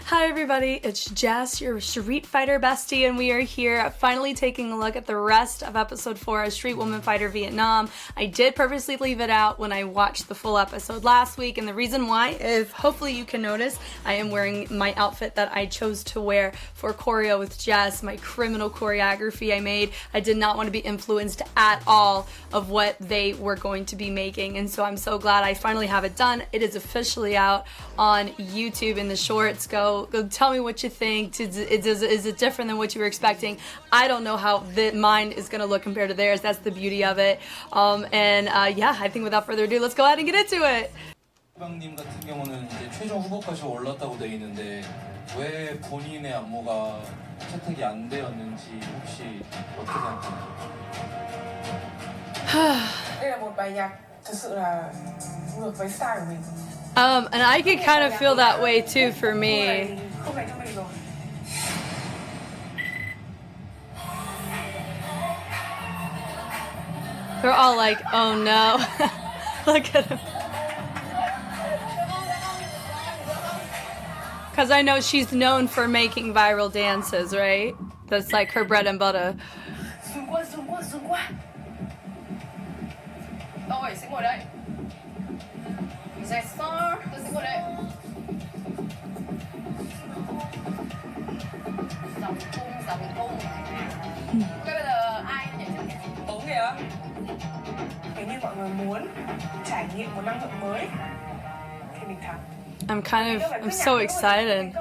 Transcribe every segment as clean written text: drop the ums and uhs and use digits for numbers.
Hi everybody, it's Jess, your street fighter bestie, and we are here finally taking a look at the rest of episode 4 of Street Woman Fighter Vietnam. I did purposely leave it out when I watched the full episode last week, and the reason why is, hopefully you can notice, I am wearing my outfit that I chose to wear for choreo with Jess, my criminal choreography I made. I did not want to be influenced at all of what they were going to be making, and so I'm so glad I finally have it done. It is officially out on YouTube in the shorts. Go tell me what you think. Is it different than what you were expecting? I don't know how mine is going to look compared to theirs. That's the beauty of it. Yeah, I think without further ado, let's go ahead and get into it. 님 같은 경우는 이제 최종 후보까지 올랐다고 돼 있는데 왜 본인의 안무가 채택이 안 되었는지 혹시 어떻게 생각하나요? Đây là một bài nhạc thực sự là ngược với style của mình. And I could kind of feel that way too for me. They're all like, oh no. Look at him. Because I know she's known for making viral dances, right? That's like her bread and butter. Rồi, sẽ ngồi đây. Yes, sir. Tôi sẽ ngồi đây. Dòng cung. Thế bây giờ ai nhảy trước nhỉ? Tống kìa. Nếu như mọi người muốn trải nghiệm một năng lượng mới thì mình thắng. I'm so excited.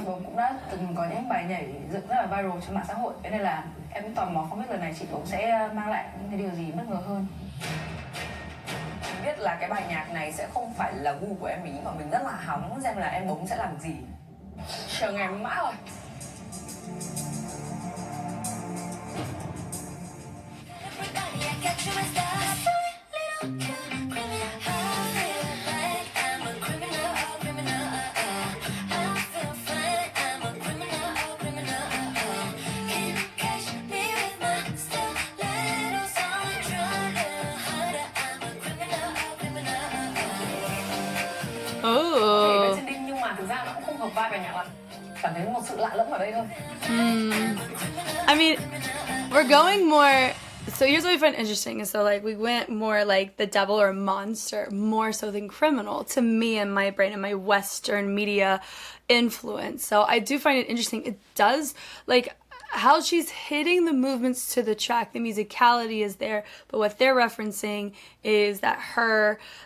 Cũng đã từng có những bài nhảy dựng rất là viral trên mạng xã hội, thế nên là em cũng tò mò không biết lần này chị Tống sẽ mang lại những cái điều gì bất ngờ hơn. Mình biết là cái bài nhạc này sẽ không phải là gu của em ý, mà mình rất là hóng xem là em Bống sẽ làm gì. Chờ ngày mãi rồi. Nhưng mà thực ra nó cũng không hợp vai bài nhạc lắm. Cảm thấy một sự lạ lẫm ở đây thôi. I mean, we're going more. So here's what we find interesting is, so like we went more like the devil or monster, more so than criminal, to me and my brain and my Western media influence. So I do find it interesting. It does, like, how she's hitting the movements to the track, the musicality is there, but what they're referencing is that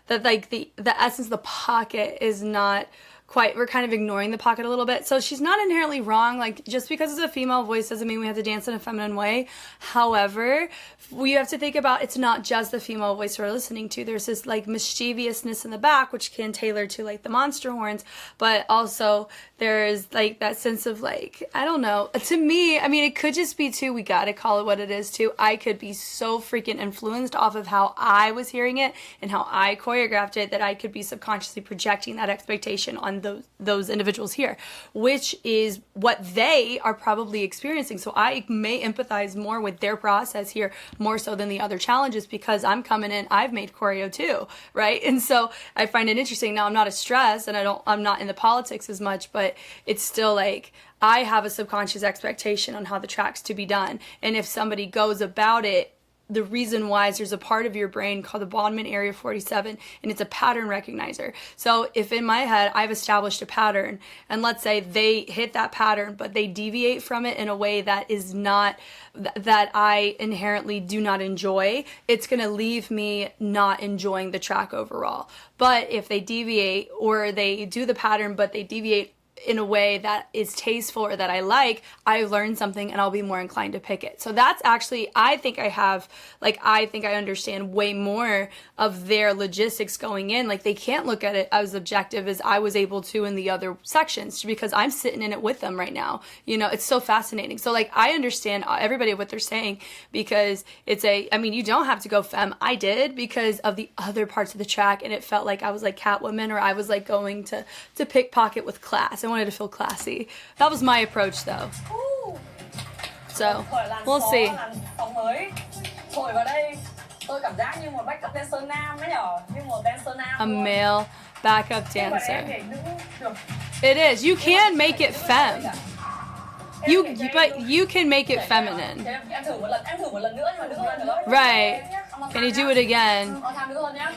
like the essence of the pocket is not quite, we're kind of ignoring the pocket a little bit. So she's not inherently wrong. Like, just because it's a female voice doesn't mean we have to dance in a feminine way. However, we have to think about, it's not just the female voice we're listening to. There's this like mischievousness in the back, which can tailor to like the monster horns, but also there's like that sense of like, I don't know, to me, I mean, it could just be too, we gotta call it what it is too. I could be so freaking influenced off of how I was hearing it and how I choreographed it that I could be subconsciously projecting that expectation on those individuals here, which is what they are probably experiencing. So I may empathize more with their process here, more so than the other challenges, because I'm coming in, I've made choreo too, right? And so I find it interesting. Now I'm not as stressed and I'm not in the politics as much, but it's still like, I have a subconscious expectation on how the track's to be done. And if somebody goes about it, the reason why is there's a part of your brain called the Bondman Area 47, and it's a pattern recognizer. So if in my head I've established a pattern, and let's say they hit that pattern, but they deviate from it in a way that is not, that I inherently do not enjoy, it's going to leave me not enjoying the track overall. But if they deviate, or they do the pattern, but they deviate in a way that is tasteful or that I like, I learn something and I'll be more inclined to pick it. So that's actually, I think I understand way more of their logistics going in. Like, they can't look at it as objective as I was able to in the other sections, because I'm sitting in it with them right now. You know, it's so fascinating. So like, I understand everybody what they're saying, because I mean, you don't have to go femme. I did, because of the other parts of the track, and it felt like I was like Catwoman, or I was like going to pickpocket with class. I wanted to feel classy. That was my approach though. So we'll see. A male backup Nhưng mà em dancer. nhảy nữ được. It is. You can make it femme. But you can make it feminine. Thế em thử một lần nữa nhưng mà nữ hơn nữa. Right. Can you do it again? Tham nữ hơn nhá.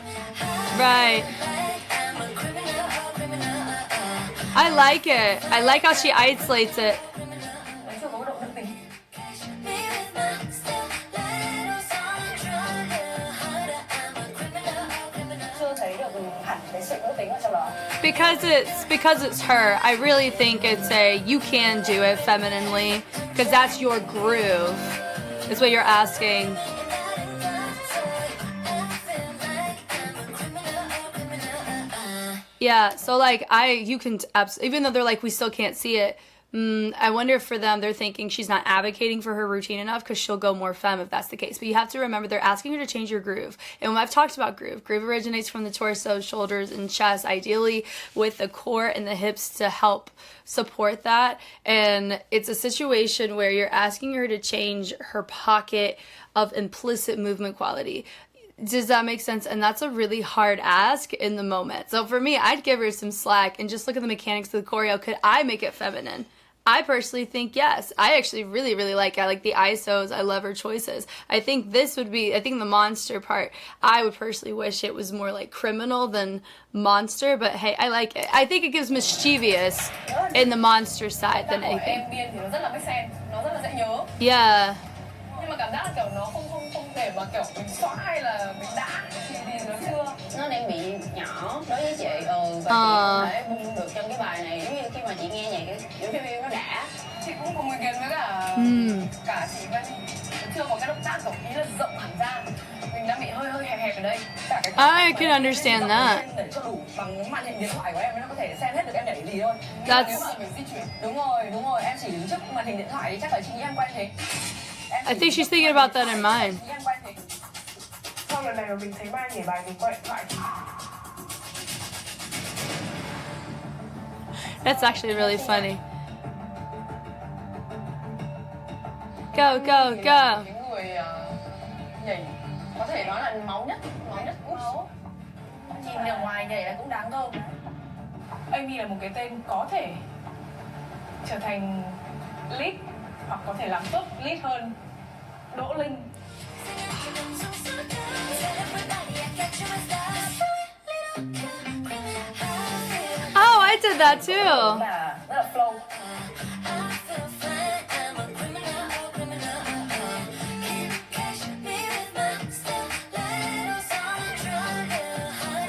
Right. I like it. I like how she isolates it. Đấy, chưa có độ nữ tính. Chưa thấy được hẳn cái sự nữ tính ở trong đó. Because it's her. I really think it's you can do it femininely because that's your groove. Is what you're asking. Yeah, so like you can even though they're like we still can't see it. I wonder if for them they're thinking she's not advocating for her routine enough because she'll go more femme if that's the case. But you have to remember they're asking her to change your groove. And when I've talked about groove originates from the torso, shoulders, and chest, ideally with the core and the hips to help support that. And it's a situation where you're asking her to change her pocket of implicit movement quality. Does that make sense? And that's a really hard ask in the moment. So for me, I'd give her some slack and just look at the mechanics of the choreo. Could I make it feminine? I personally think yes. I actually really, really like it. I like the ISOs. I love her choices. I think the monster part, I would personally wish it was more like criminal than monster, but hey, I like it. I think it gives mischievous in the monster side than anything. Em biên thì nó rất là make sense, nó rất là dễ nhớ. Yeah. Nhưng mà cảm giác là kiểu nó không để mà kiểu mình xóa hay là mình đã thì nó chưa. Nó đang bị nhỏ đối với chị và chị không thể bung được trong cái bài này. Giống như khi mà chị nghe nhạc kiểu phim nó đã. Chị cũng cùng ý kiến với cả chị Vân. Chưa có cái động tác kiểu ý là rộng hẳn ra. Mình đang bị hơi hẹp ở đây. Cả cái I can understand that. để cho đủ bằng màn hình điện thoại của em nó có thể xem hết được em nhảy gì thôi. That's... Nếu mà mình di chuyển đúng rồi em chỉ đứng trước màn hình điện thoại thì chắc là chị nghĩ em quay thế. I think she's thinking about that in mind. Sau lần này mà mình thấy ba nhảy bài mình quay điện thoại. That's actually really funny. Go, go, go. Cái người nhảy có thể nói là máu nhất máu. Nhìn ở ngoài nhảy là cũng đáng gờm. Amy là một cái tên có thể trở thành lead hoặc có thể làm tốt lead hơn Đỗ Linh. Oh, I did that too. Rất là flow.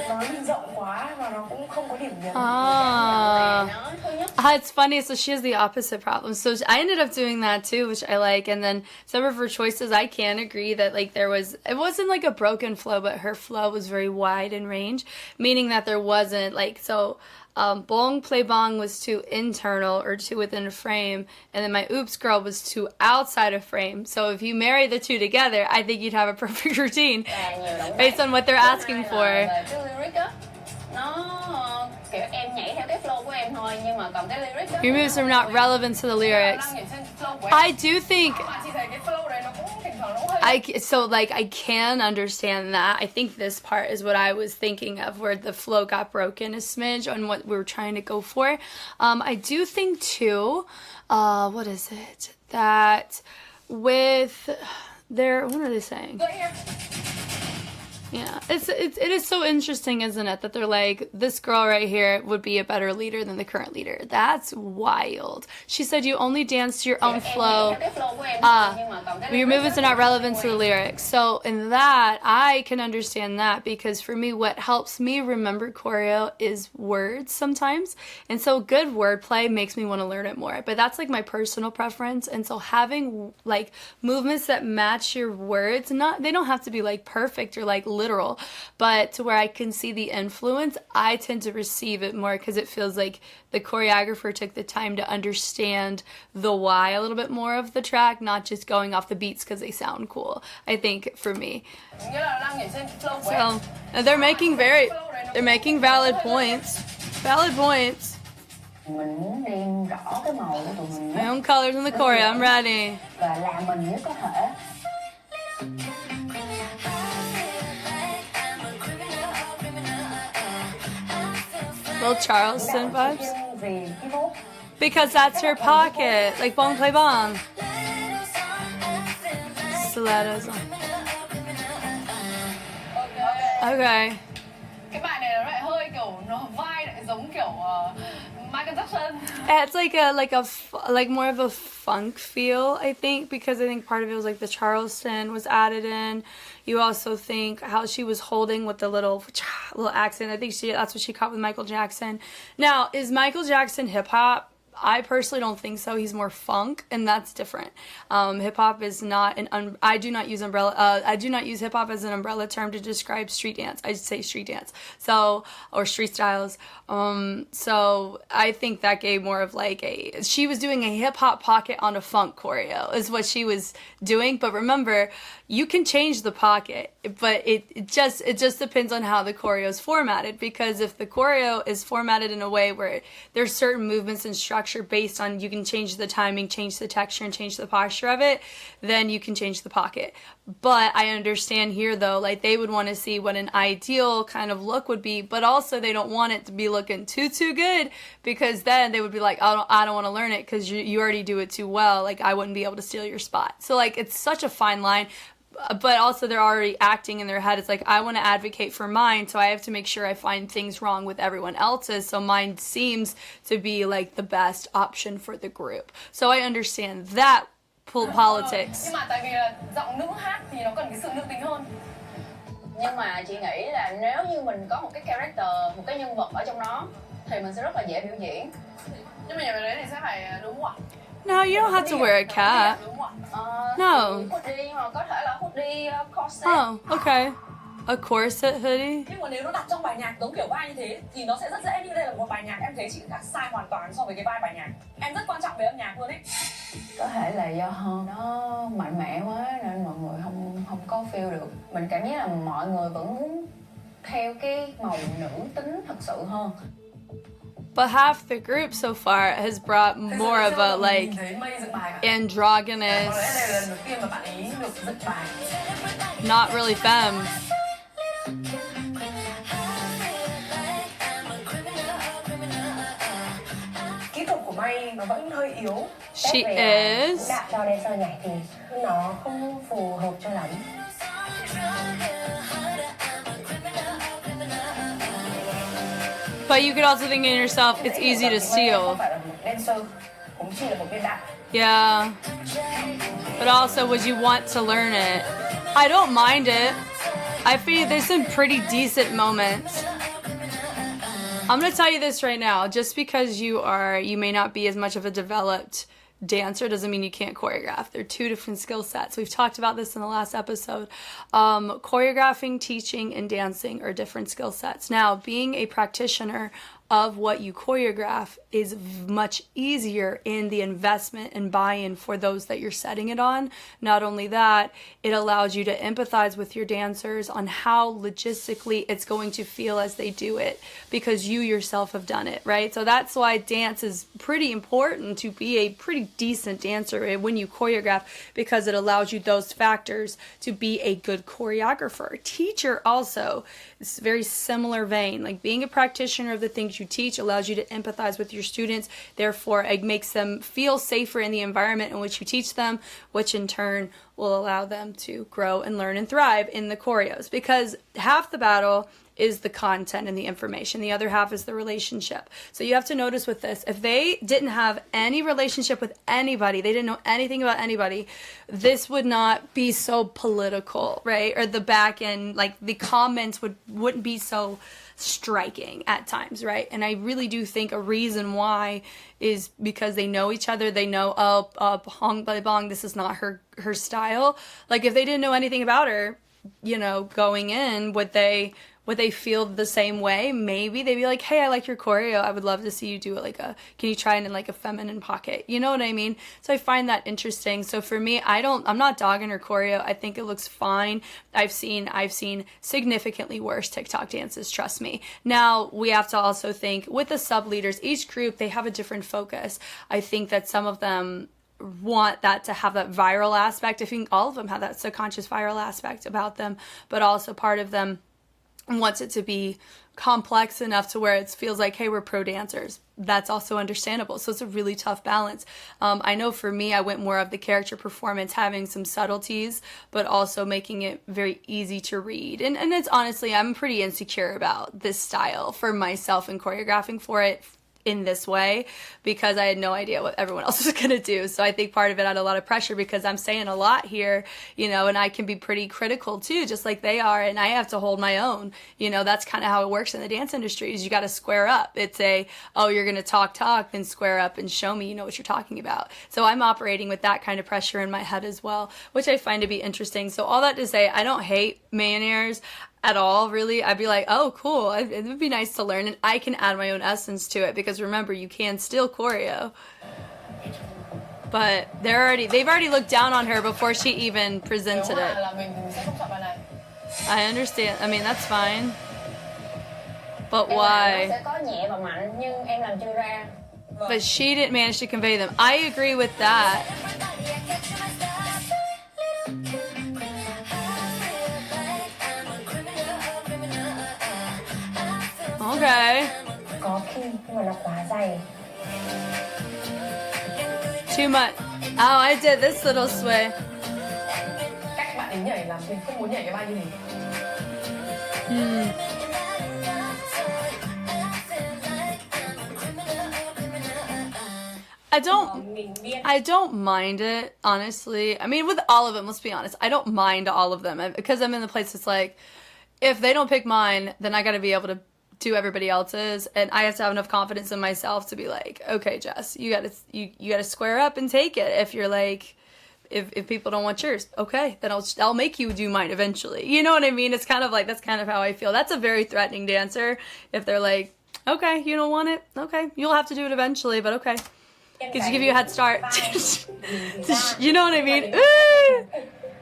Nói mình rộng quá và nó cũng không có điểm nhấn. It's funny. So she has the opposite problem. So I ended up doing that too, which I like. And then some of her choices, I can agree that like it wasn't like a broken flow, but her flow was very wide in range, meaning that there wasn't like, so bong play bong was too internal or too within a frame, and then my oops girl was too outside a frame. So if you marry the two together, I think you'd have a perfect routine based on what they're asking for. Your moves are not relevant to the lyrics. I do think I can understand that. I think this part is what I was thinking of, where the flow got broken a smidge on what we were trying to go for. I do think too, what is it? That with their, what are they saying? Yeah, it is so interesting, isn't it, that they're like, this girl right here would be a better leader than the current leader. That's wild. She said you only dance to your own flow. Your movements are not relevant to the lyrics. So in that, I can understand that, because for me, what helps me remember choreo is words sometimes. And so good wordplay makes me want to learn it more. But that's like my personal preference. And so having like movements that match your words, they don't have to be like perfect or like literal, but to where I can see the influence, I tend to receive it more, because it feels like the choreographer took the time to understand the why a little bit more of the track, not just going off the beats because they sound cool, I think, for me. So they're making valid points. Valid points. My own colors in the choreo, I'm ready. Little Charleston vibes. Vì hip hop. Because that's your pocket. Like bong play bong. Stilettos. Okay. Cái bài này nó lại hơi kiểu nó vai lại giống kiểu Michael Jackson. It's like more of a funk feel, I think, because I think part of it was like the Charleston was added in. You also think how she was holding with the little accent. I think that's what she caught with Michael Jackson. Now, is Michael Jackson hip hop? I personally don't think so. He's more funk, and that's different. Hip hop is not I do not use hip hop as an umbrella term to describe street dance. I say street dance, or street styles. So I think that gave more of like she was doing a hip hop pocket on a funk choreo is what she was doing. But remember, you can change the pocket, but it just depends on how the choreo is formatted. Because if the choreo is formatted in a way where there's certain movements and structure based on, you can change the timing, change the texture, and change the posture of it, then you can change the pocket. But I understand here though, like they would want to see what an ideal kind of look would be, but also they don't want it to be looking too good, because then they would be like, I don't want to learn it because you already do it too well. Like I wouldn't be able to steal your spot. So like it's such a fine line. But also they're already acting in their head. It's like, I want to advocate for mine, so I have to make sure I find things wrong with everyone else's, so mine seems to be like the best option for the group. So I understand that politics. Nhưng mà tại vì là giọng nữ hát thì nó cần cái sự nữ tính hơn. Nhưng mà chị nghĩ là nếu như mình có một cái character, một cái nhân vật ở trong đó thì mình sẽ rất là dễ biểu diễn. Nhưng mà nhà đấy thì sẽ phải đúng không ạ? No, you don't have to wear a cap. No. Hoodie, nhưng mà có thể là hoodie, corset. Oh, okay. A corset hoodie? Nhưng mà nếu nó đặt trong bài nhạc giống kiểu vai như thế thì nó sẽ rất dễ, như đây là một bài nhạc em thấy chị khác sai hoàn toàn so với cái vai bài nhạc. Em rất quan trọng về âm nhạc luôn ấy. Có thể là do nó mạnh mẽ quá nên mọi người không có feel được. Mình cảm giác là mọi người vẫn muốn theo cái màu nữ tính thật sự hơn. But half the group so far has brought more of a like androgynous, not really femme. Kỹ thuật của May nó vẫn hơi yếu. She is. Đạn cho dancer nhảy thì nó không phù hợp cho lắm. But you could also think in yourself, it's easy to steal. Yeah. But also, would you want to learn it? I don't mind it. I feel there's some pretty decent moments. I'm gonna tell you this right now. Just because you may not be as much of a developed dancer doesn't mean you can't choreograph. They're two different skill sets. We've talked about this in the last episode. Choreographing, teaching, and dancing are different skill sets. Now, being a practitioner of what you choreograph is much easier in the investment and buy-in for those that you're setting it on. Not only that, it allows you to empathize with your dancers on how logistically it's going to feel as they do it, because you yourself have done it, right? So that's why dance is pretty important to be a pretty decent dancer when you choreograph, because it allows you those factors to be a good choreographer. Teacher also, it's very similar vein. Like being a practitioner of the things you teach allows you to empathize with your students. Therefore, it makes them feel safer in the environment in which you teach them, which in turn will allow them to grow and learn and thrive in the choreos. Because half the battle is the content and the information. The other half is the relationship. So you have to notice with this, if they didn't have any relationship with anybody, they didn't know anything about anybody, this would not be so political, right? Or the back end, like the comments wouldn't be so striking at times, right? And I really do think a reason why is because they know each other. They know, Hong Bai Bong, this is not her style. Like if they didn't know anything about her, you know, going in, would they feel the same way? Maybe they'd be like, hey, I like your choreo. I would love to see you do it can you try it in like a feminine pocket? You know what I mean? So I find that interesting. So for me, I'm not dogging her choreo. I think it looks fine. I've seen significantly worse TikTok dances, trust me. Now we have to also think with the sub leaders, each group, they have a different focus. I think that some of them want that to have that viral aspect. I think all of them have that subconscious viral aspect about them, but also part of them wants it to be complex enough to where it feels like, hey, we're pro dancers. That's also understandable. So it's a really tough balance. I know for me, I went more of the character performance, having some subtleties, but also making it very easy to read. And it's honestly, I'm pretty insecure about this style for myself and choreographing for it in this way, because I had no idea what everyone else was going to do. So I think part of it had a lot of pressure because I'm saying a lot here, you know, and I can be pretty critical too, just like they are, and I have to hold my own. You know, that's kind of how it works in the dance industry, is you got to square up. It's oh, you're going to talk, then square up and show me you know what you're talking about. So I'm operating with that kind of pressure in my head as well, which I find to be interesting. So all that to say, I don't hate millionaires at all, really. I'd be like, oh, cool. It would be nice to learn, and I can add my own essence to it, because remember, you can still choreo. But they've already looked down on her before she even presented it. I understand. I mean, that's fine. But why? But she didn't manage to convey them. I agree with that. Okay. Too much. Oh, I did this little sway. Cách bạn ấy nhảy là mình không muốn nhảy cái bài như này. I don't mind it, honestly. I mean, with all of them, let's be honest, I don't mind all of them, because I'm in the place that's like, if they don't pick mine, then I gotta be able to do everybody else's, and I have to have enough confidence in myself to be like, okay, Jess, you gotta square up and take it. If you're like, if people don't want yours, okay, then I'll make you do mine eventually. You know what I mean? It's kind of like, that's kind of how I feel. That's a very threatening dancer. If they're like, okay, you don't want it, okay, you'll have to do it eventually, but okay, because you give you a head start. You know what I mean?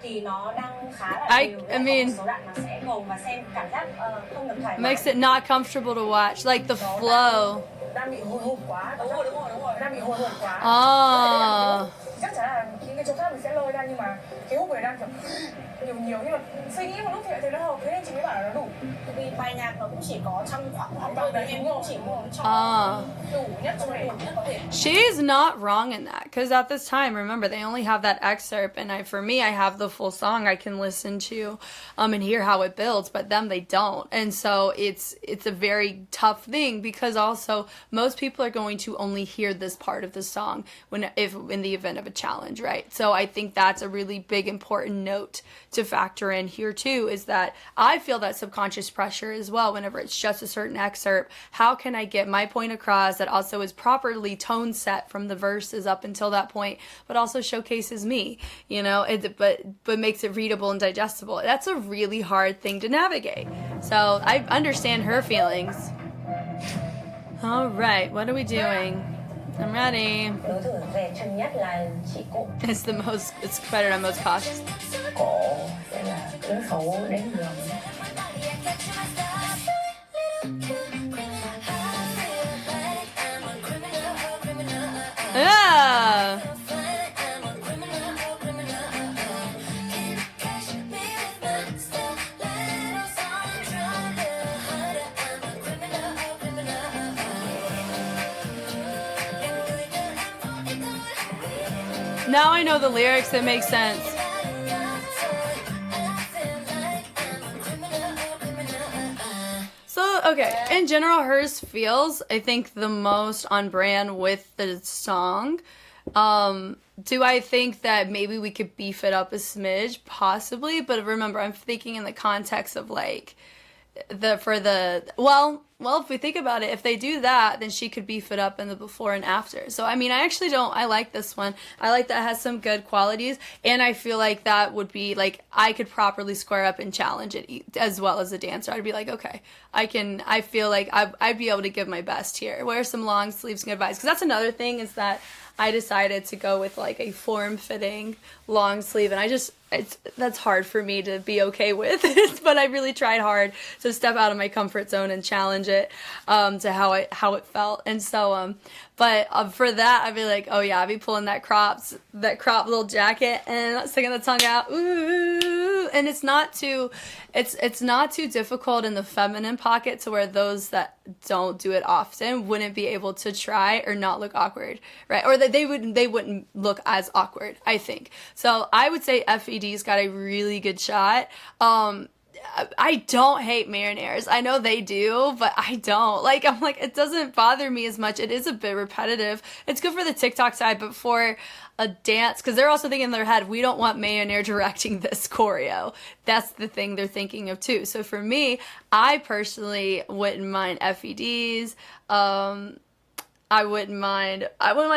I mean, makes it not comfortable to watch, like the flow. Oh. Chắc chắn là những cái chỗ khác mình sẽ lôi ra, nhưng mà cái hút của này đang kiểu nhiều, nhưng mà suy nghĩ một lúc thì lại thấy nó hợp, thế nên chị mới bảo là nó đủ. Vì bài nhạc nó cũng chỉ có trong khoảng bao đấy, em cũng chỉ muốn cho đủ nhất cho đủ nhất có thể. She's not wrong in that, because at this time, remember, they only have that excerpt, and for me, I have the full song I can listen to and hear how it builds, but them, they don't. And so it's a very tough thing, because also most people are going to only hear this part of the song if in the event of a challenge, right? So I think that's a really big important note to factor in here too, is that I feel that subconscious pressure as well whenever it's just a certain excerpt. How can I get my point across that also is properly tone set from the verses up until that point, but also showcases me, you know, but makes it readable and digestible? That's a really hard thing to navigate. So I understand her feelings. All right, what are we doing? I'm ready. It's better than most cautious. Yeah. Now I know the lyrics, that make sense. So, okay, in general, hers feels, I think, the most on brand with the song. Do I think that maybe we could beef it up a smidge? Possibly, but remember, I'm thinking in the context of, like, well, if we think about it, if they do that, then she could beef it up in the before and after. So, I mean, I like this one. I like that it has some good qualities, and I feel like that would be, like, I could properly square up and challenge it as well as a dancer. I'd be like, okay, I feel like I'd be able to give my best here. Wear some long sleeves and advice, because that's another thing, is that I decided to go with, like, a form-fitting long sleeve, and that's hard for me to be okay with, but I really tried hard to step out of my comfort zone and challenge it to how it felt. And so, but for that, I'd be like, oh yeah, I'd be pulling that crop little jacket and sticking the tongue out, ooh, and it's not too difficult in the feminine pocket to where those that don't do it often wouldn't be able to try or not look awkward, right? Or that they wouldn't look as awkward, I think. So I would say F.E.D's got a really good shot. I don't hate marinaires. I know they do, but I don't. Like, I'm like, it doesn't bother me as much. It is a bit repetitive. It's good for the TikTok side, but for a dance, because they're also thinking in their head, we don't want Mayonnaire directing this choreo. That's the thing they're thinking of too. So for me, I personally wouldn't mind F.E.D's. I wouldn't mind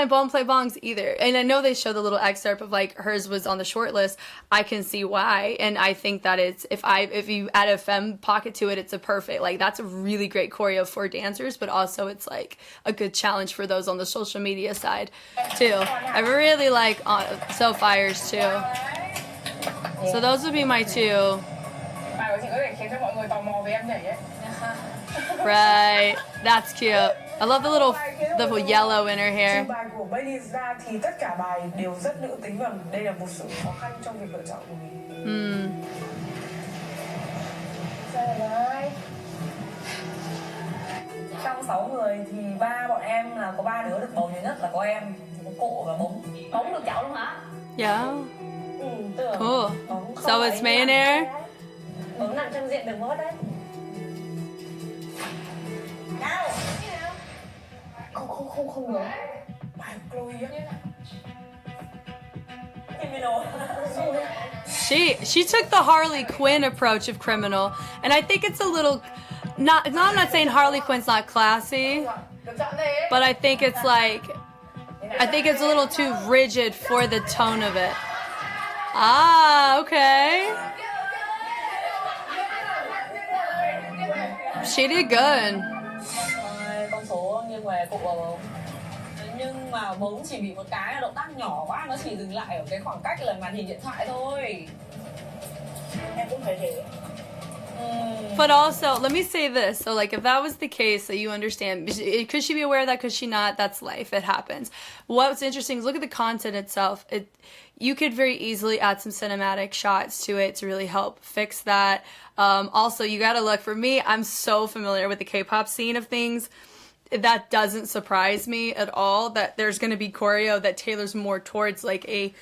Bone Play Bongs either. And I know they show the little excerpt of like hers was on the short list. I can see why. And I think that it's, if you add a femme pocket to it, it's a perfect, like that's a really great choreo for dancers, but also it's like a good challenge for those on the social media side too. I really like So Fires too. So those would be my two. Right, that's cute. I love the little yellow in her hair. Bài của Bailey ra thì tất cả bài đều rất nữ tính và đây là một sự khó khăn trong việc lựa chọn của mình. Trong 6 người thì bọn em là có 3 đứa được bầu nhiều nhất là có em, có Cộ và Bống. Bóng được chậu luôn hả? Yeah. Cool. So it's Mayonnaire. Bóng nằm trong diện được vote đấy. Nào. Không được. Bài của Chloe á. She took the Harley Quinn approach of Criminal, and I think it's a little I'm not saying Harley Quinn's not classy, but I think it's a little too rigid for the tone of it. Ah, okay. She did good. Con số nghiêng về Cộ và Bóng. Nhưng mà Bóng chỉ bị một cái là động tác nhỏ quá, nó chỉ dừng lại ở cái khoảng cách là màn hình điện thoại thôi. Em cũng thấy thế. But also, let me say this. So, like, if that was the case, that you understand, could she be aware of that? Could she not? That's life. It happens. What's interesting is look at the content itself. You could very easily add some cinematic shots to it to really help fix that. Also, you gotta look. For me, I'm so familiar with the K-pop scene of things. That doesn't surprise me at all that there's going to be choreo that tailors more towards like a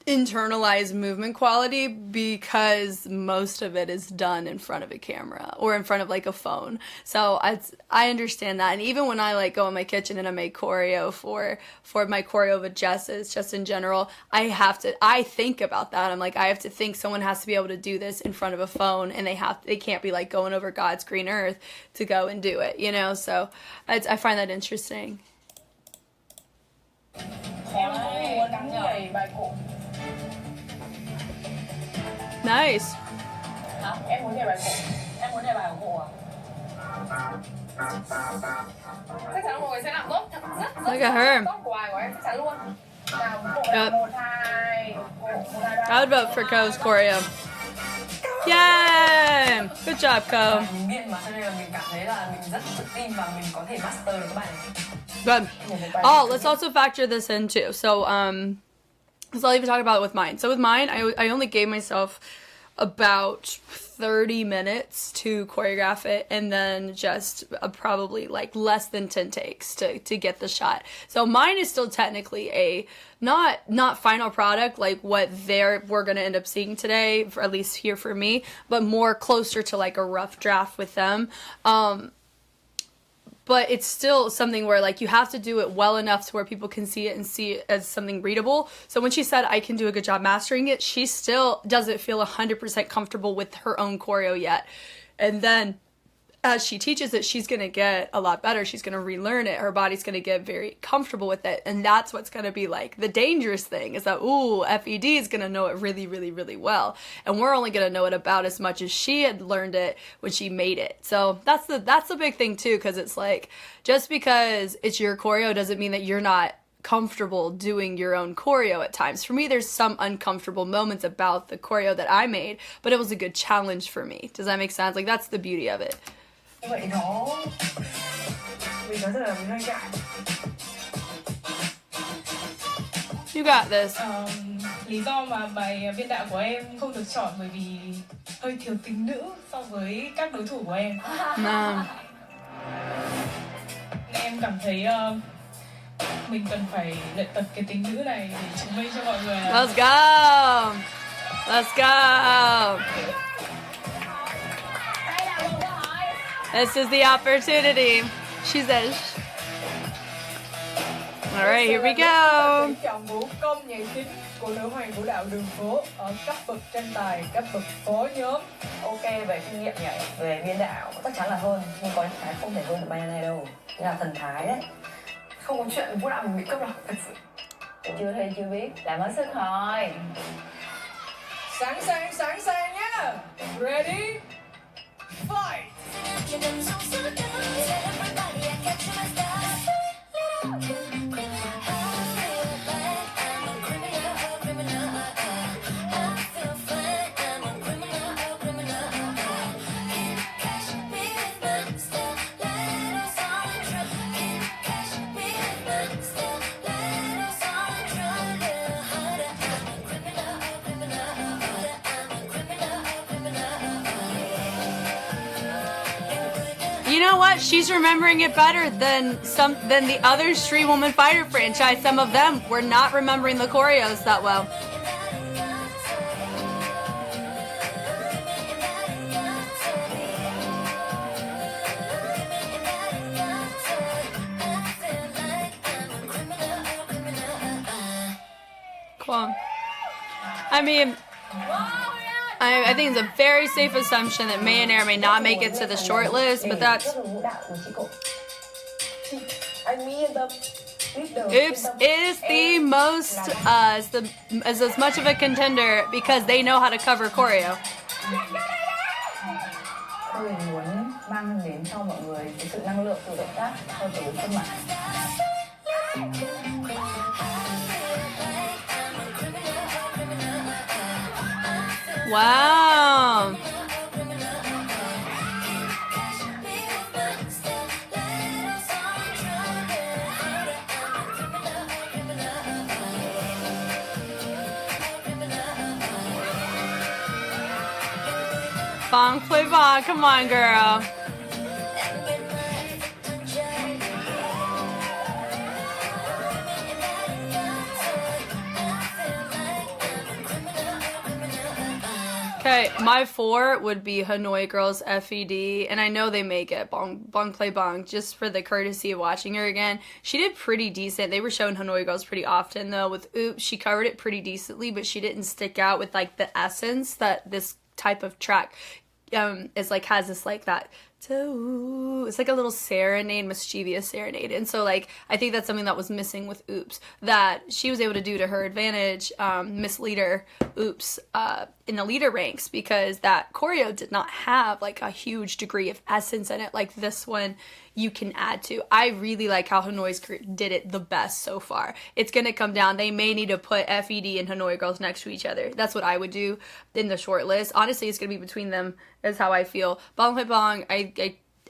internalized movement quality, because most of it is done in front of a camera or in front of like a phone. So I understand that. And even when I like go in my kitchen and I make choreo for my choreo with Jess's, just in general, I think about that. I'm like, I have to think someone has to be able to do this in front of a phone, and they can't be like going over God's green earth to go and do it, you know? So I find that interesting. Nice. Hả? Em muốn nhảy bài Cộ. Em muốn nhảy bài của Cộ à? Chắc chắn mọi người sẽ làm tốt, Look at her. tốt của bài của em, chắc chắn luôn. Nào, Cộ Yep. 1, 2, Cộ 1, 2, 3. I would vote for Ko's choreo. Yay! Good job, Ko. Mình nghiện mà, cho nên là mình cảm thấy là mình rất tự tin và mình có thể master được các bài này. Good. Oh, let's also factor this in too. So I'll even talk about it with mine. So with mine, I only gave myself about 30 minutes to choreograph it, and then just probably like less than 10 takes to get the shot. So mine is still technically a not final product like what we're gonna end up seeing today, for at least here for me, but more closer to like a rough draft with them. But it's still something where like you have to do it well enough to where people can see it and see it as something readable. So when she said I can do a good job mastering it, she still doesn't feel 100% comfortable with her own choreo yet. And then as she teaches it, she's going to get a lot better. She's going to relearn it. Her body's going to get very comfortable with it. And that's what's going to be like the dangerous thing, is that, ooh, F.E.D is going to know it really, really, really well. And we're only going to know it about as much as she had learned it when she made it. So that's the big thing too, because it's like, just because it's your choreo doesn't mean that you're not comfortable doing your own choreo at times. For me, there's some uncomfortable moments about the choreo that I made, but it was a good challenge for me. Does that make sense? Like, that's the beauty of it. Vậy nó mình nói thật là mình hơi ngại. You got this. Lý do mà bài biên đạo của em không được chọn bởi vì hơi thiếu tính nữ so với các đối thủ của em. No. Nên em cảm thấy mình cần phải luyện tập cái tính nữ này để chứng minh cho mọi người là Let's go. Let's go. This is the opportunity. She says. All right, here we go. Chọn vũ công nhảy chính của nữ hoàng vũ đạo đường phố ở cấp bậc tranh tài, cấp bậc phó nhóm. Ok, về kinh nghiệm nhảy, về biên đạo chắc chắn là hơn, nhưng có những cái không thể hơn được bài này đâu. Như là thần thái đấy. Không có chuyện vũ đạo mình bị cấp đâu, thật sự. Chưa thấy chưa biết, làm hết sức thôi. Sẵn sàng nhá. Ready? Fight! You know what? She's remembering it better than the other Street Woman Fighter franchise. Some of them were not remembering the choreos that well. Cool. I mean, I think it's a very safe assumption that may or may not make it to the short list, but that's... Oops is the most, is as much of a contender because they know how to cover choreo. Tôi muốn mang đến cho mọi người cái sự năng lượng từ động tác cho từ khuôn mặt. Wow. Bong play bong, come on girl. Okay, my 4 would be Hanoi Girls F.E.D. And I know they make it Bong Play Bong just for the courtesy of watching her again. She did pretty decent. They were showing Hanoi Girls pretty often though. With Oops, she covered it pretty decently, but she didn't stick out with like the essence that this type of track is like, has this like that. It's like a little serenade, mischievous serenade. And so like I think that's something that was missing with Oops that she was able to do to her advantage, Miss Leader Oops in the leader ranks, because that choreo did not have like a huge degree of essence in it like this one you can add to. I really like how Hanoi's did it the best so far. It's gonna come down, they may need to put F.E.D. and Hanoi Girls next to each other. That's what I would do in the short list. Honestly, it's gonna be between them is how I feel. Bong Hoi Bong,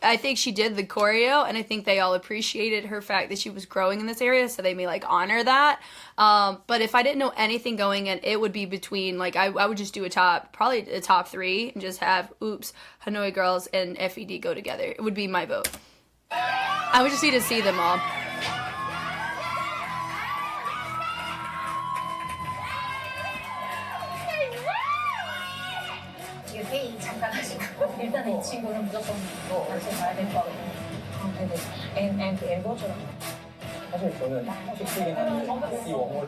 I think she did the choreo, and I think they all appreciated her fact that she was growing in this area, so they may like honor that. But if I didn't know anything going in, it would be between like I would just do probably a top 3 and just have Oops, Hanoi Girls, and F.E.D. go together. It would be my vote. I would just need to see them all. 회의 잠깐 하시고 일단 이 친구는 무조건 같이 가야 될 거 같아요. 네네. And 엠버처럼. 사실 저는 시키긴 하는데 이 원몰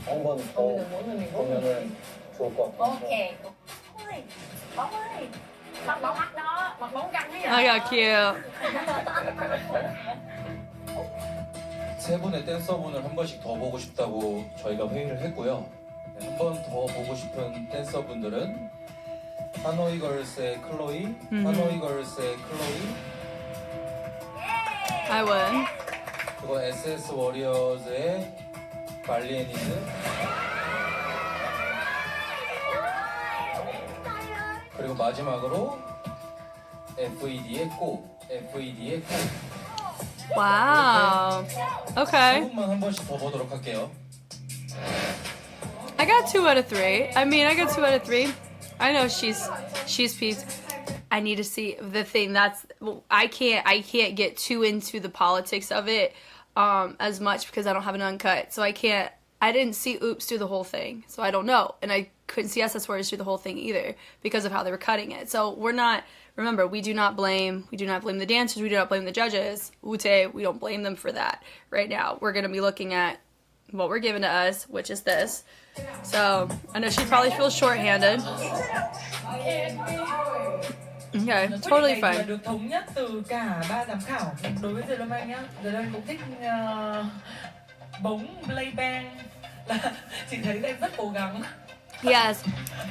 한번 더 보면은 좋을 것 같아요. 오케이. 어이. Mặc bóng mắt đó, mặc bóng căng thế vậy? I got cute. 세 분의 댄서분을 한 번씩 더 보고 싶다고 저희가 회의를 했고요. 한 번 더 보고 싶은 댄서분들은 하노이걸스의 클로이, 하노이걸스의 클로이, I would. 그리고 SS 워리어즈의 말리에니즈, 그리고 마지막으로 F.E.D의 꼬, F.E.D의 꼬. Wow. Okay. 세 분만 한 번씩 더 보도록 할게요. I got 2 out of 3. I mean, I got 2 out of 3. I know she's peeved. I need to see the thing that's I can't get too into the politics of it as much because I don't have an uncut. So I didn't see Oops do the whole thing. So I don't know. And I couldn't see SS Warriors do the whole thing either because of how they were cutting it. So remember, we do not blame the dancers, we do not blame the judges. Ute, we don't blame them for that right now. We're going to be looking at what we're given to us, which is this. So I know she probably feels shorthanded. Okay, totally fine. Được thống nhất từ cả ba giám khảo. Đối với Diệp Lâm Anh nhá, Diệp Lâm Anh cũng thích bóng playback là chị thấy em rất cố gắng. Yes.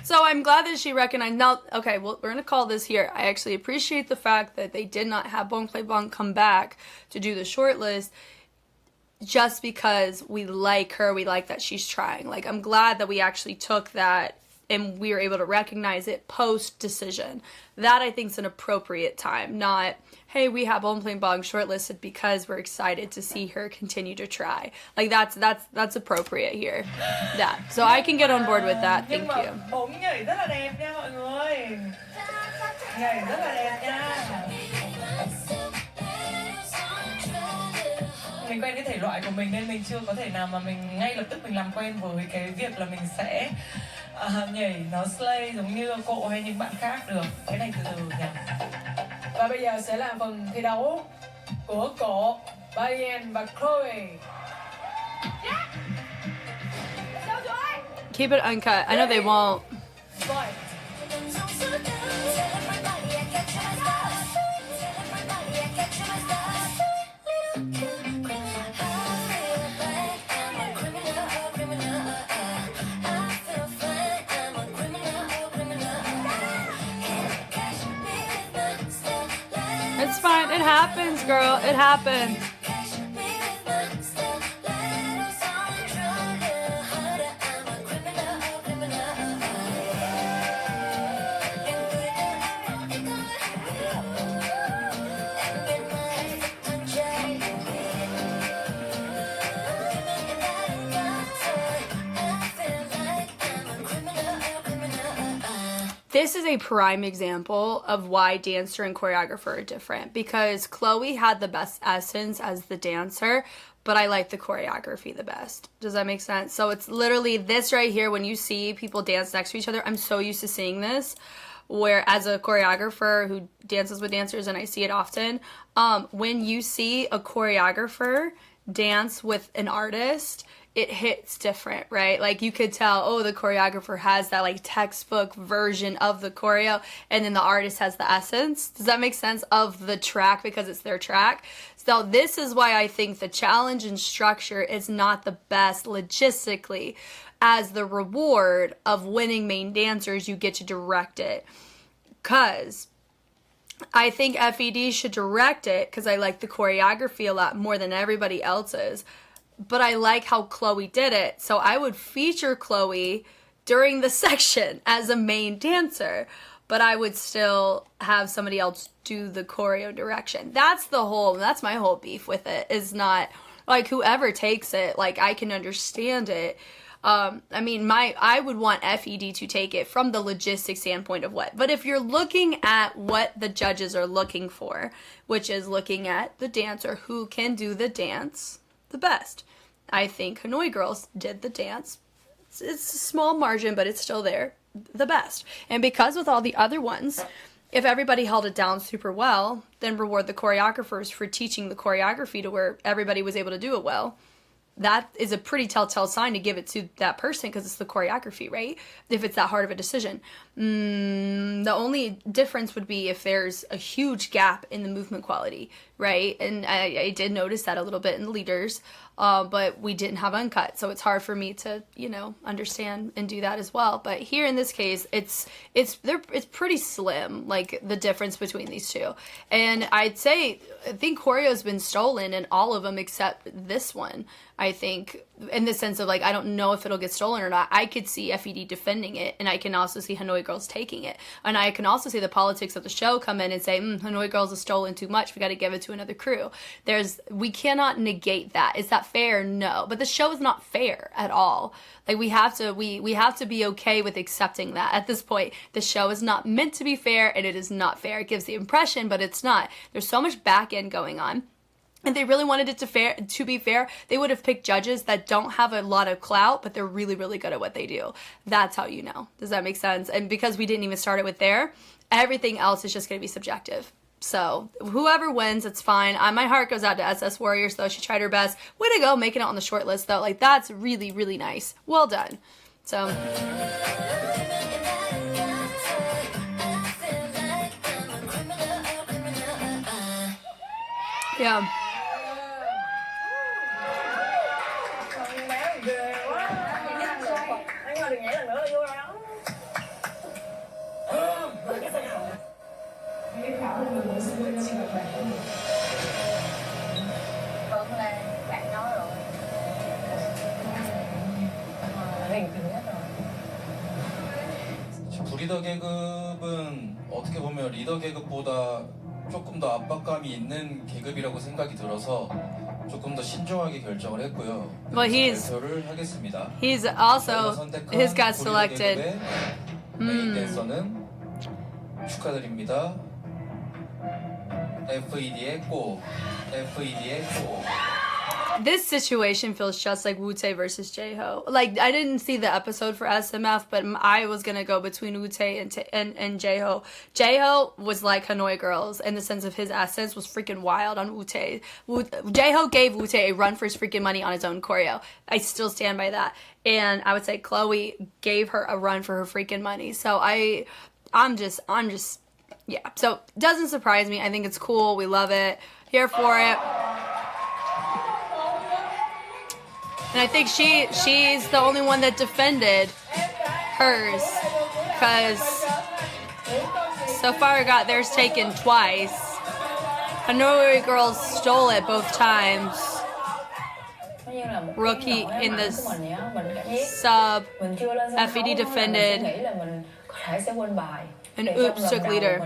So I'm glad that she recognized. Now, okay, well, we're going to call this here. I actually appreciate the fact that they did not have Bong Clay Bong come back to do the short list just because we like her. We like that she's trying. Like, I'm glad that we actually took that and we were able to recognize it post-decision. That, I think, is an appropriate time. Not, hey, we have Bong Clay Bong shortlisted because we're excited to see her continue to try. Like, that's appropriate here. That. So I can get on board with that. Thank you. Bóng nhảy rất là đẹp nha mọi người. Nhảy rất là đẹp nha. Mình quen cái thể loại của mình nên mình chưa có thể nào mà mình ngay lập tức mình làm quen với cái việc là mình sẽ nhảy nó slay giống như Cộ hay những bạn khác được. Cái này từ từ nhỉ. Và bây giờ sẽ là phần thi đấu của Cộ, Bayern và Chloe. Keep it uncut. I know they won't. It's fine. It happens, girl. It happens. This is a prime example of why dancer and choreographer are different, because Chloe had the best essence as the dancer, but I like the choreography the best. Does that make sense? So it's literally this right here. When you see people dance next to each other, I'm so used to seeing this, where as a choreographer who dances with dancers, and I see it often, when you see a choreographer dance with an artist, it hits different, right? Like, you could tell, oh, the choreographer has that like textbook version of the choreo, and then the artist has the essence. Does that make sense? Of the track, because it's their track. So this is why I think the challenge and structure is not the best logistically. As the reward of winning main dancers, you get to direct it. Because I think F.E.D should direct it, because I like the choreography a lot more than everybody else's. But I like how Chloe did it, so I would feature Chloe during the section as a main dancer, but I would still have somebody else do the choreo direction. That's my whole beef with it, is not, like, whoever takes it, like, I can understand it. I mean, I would want F.E.D to take it from the logistic standpoint of what. But if you're looking at what the judges are looking for, which is looking at the dancer who can do the dance the best, I think HANOIXGIRLS did the dance. It's a small margin, but it's still there, the best. And because with all the other ones, if everybody held it down super well, then reward the choreographers for teaching the choreography to where everybody was able to do it well. That is a pretty telltale sign to give it to that person, because it's the choreography, right? If it's that hard of a decision. The only difference would be if there's a huge gap in the movement quality, right? And I did notice that a little bit in the leaders, but we didn't have uncut, so it's hard for me to, understand and do that as well. But here in this case, it's pretty slim, like the difference between these two. And I think choreo's been stolen in all of them except this one. I think in the sense of like, I don't know if it'll get stolen or not. I could see F.E.D defending it, and I can also see Hanoi Girls taking it. And I can also see the politics of the show come in and say, Hanoi Girls has stolen too much, we got to give it to another crew. We cannot negate that. Is that fair? No. But the show is not fair at all. Like, we have to be okay with accepting that at this point. The show is not meant to be fair, and it is not fair. It gives the impression, but it's not. There's so much back end going on. If they really wanted it to be fair, they would have picked judges that don't have a lot of clout, but they're really, really good at what they do. That's how you know. Does that make sense? And because we didn't even start it with there, everything else is just going to be subjective. So whoever wins, it's fine. My heart goes out to SS Warriors, though. She tried her best. Way to go, making it on the short list, though. Like, that's really, really nice. Well done. So... yeah. 부리더 계급은 어떻게 보면 리더 계급보다 조금 더 압박감이 있는 계급이라고 생각이 들어서 조금 더 신중하게 결정을 했고요. Well, 발표를 하겠습니다. he's also his got selected. 메인 댄서는 축하드립니다. F.E.D의 꼬. F.E.D의 꼬. This situation feels just like Wu-Tae versus J-Ho. Like, I didn't see the episode for SMF, but I was gonna go between Wu-Tae and J-Ho. J-Ho was like Hanoi Girls in the sense of his essence was freaking wild on Wu-Tae. J-Ho gave Wu-Tae a run for his freaking money on his own choreo. I still stand by that. And I would say Chloe gave her a run for her freaking money. So I'm just, yeah. So, doesn't surprise me. I think it's cool. We love it. Here for it. And I think she's the only one that defended hers, because so far I got theirs taken twice. Hanoi Girls stole it both times. Rookie in the sub. F.E.D defended. And Oops took leader.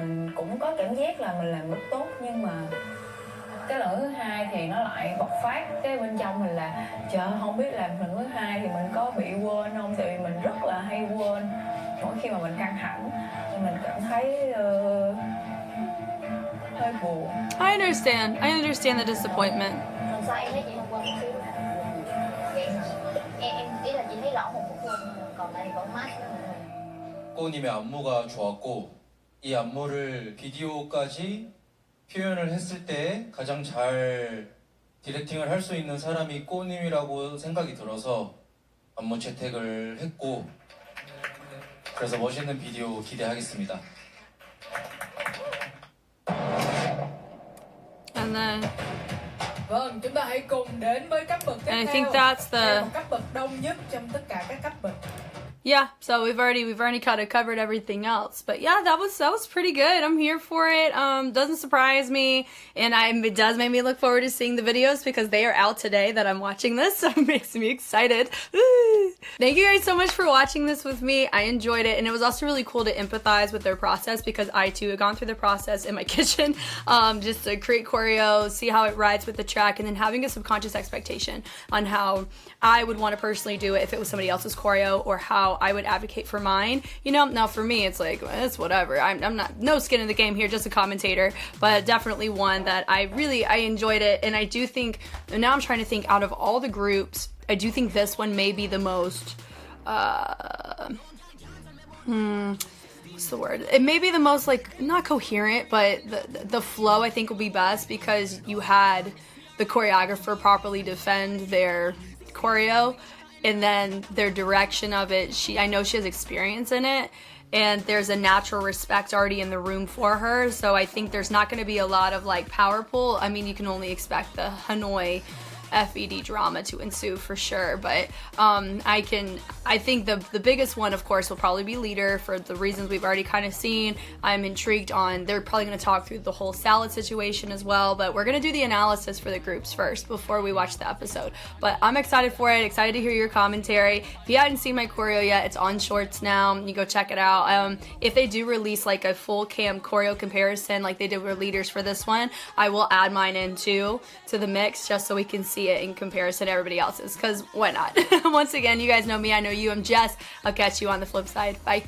Cái lần thứ hai thì nó lại bộc phát cái bên trong mình là trời không biết làm lần thứ hai thì mình có bị quên không, tại vì mình rất là hay quên mỗi khi mà mình căng thẳng thì mình cảm thấy hơi buồn. I understand the disappointment. Lần sau em thấy chị không quên một xíu. Em ý là chị thấy lỏng một phần, còn lại vẫn mát. 꼬님의 안무가 좋았고 이 안무를 비디오까지 표현을 했을 때 가장 잘 디렉팅을 할 수 있는 사람이 꼬님이라고 생각이 들어서 안무 채택을 했고 그래서 멋있는 비디오 기대하겠습니다. And then Vâng, chúng ta hãy cùng đến với cấp bậc tiếp theo. And I think that's the cấp bậc đông nhất trong tất cả các cấp bậc. Yeah, so we've already kind of covered everything else, but yeah, that was pretty good. I'm here for it. Doesn't surprise me, and it does make me look forward to seeing the videos because they are out today that I'm watching this, so it makes me excited. Thank you guys so much for watching this with me. I enjoyed it, and it was also really cool to empathize with their process because I too had gone through the process in my kitchen, just to create choreo, see how it rides with the track, and then having a subconscious expectation on how I would want to personally do it if it was somebody else's choreo, or how I would advocate for mine. You know, now for me, it's like, it's whatever. I'm not, no skin in the game here, just a commentator, but definitely one that I enjoyed it. And I do think, and now I'm trying to think out of all the groups, I do think this one may be the most, what's the word? It may be the most, like, not coherent, but the flow I think will be best because you had the choreographer properly defend their choreo, and then their direction of it, I know she has experience in it, and there's a natural respect already in the room for her, so I think there's not going to be a lot of like power pull. I mean, you can only expect the Hanoi F.E.D drama to ensue for sure. But I think the biggest one, of course, will probably be leader for the reasons we've already kind of seen. I'm intrigued on, they're probably going to talk through the whole salad situation as well, but we're going to do the analysis for the groups first before we watch the episode. But I'm excited for it, excited to hear your commentary. If you hadn't seen my choreo yet, it's on Shorts now. You go check it out. If they do release like a full cam choreo comparison like they did with leaders for this one, I will add mine in too to the mix just so we can see it in comparison to everybody else's, because why not? Once again, you guys know me, I know you. I'm Jess. I'll catch you on the flip side. Bye.